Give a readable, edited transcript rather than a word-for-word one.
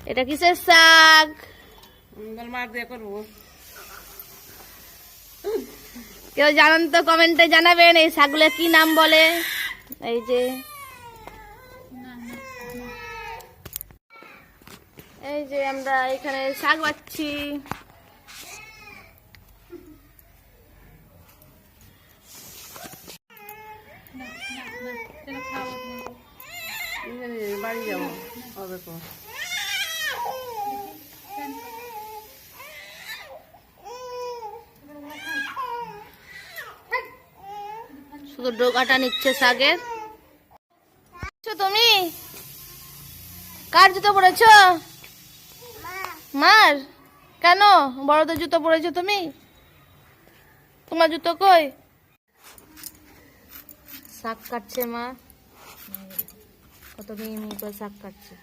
এটা কিসের শাক? মাছ দিয়ে করবো। কেউ জানেন তো কমেন্টে জানাবেন এই শাকগুলো কি নাম বলে। এই যে আমরা এখানে শাক পাচ্ছি। বাড়ি যাবো হবে তো। শুধু ডোকাটা নিচ্ছে শাকের। তুমি কার জুতো পরেছো? মার। কেন বড়দের জুতো পরেছো তুমি? তোমার জুতো কই? শাক কাটছে মা, কত মিহি মিহি করে শাক কাটছে।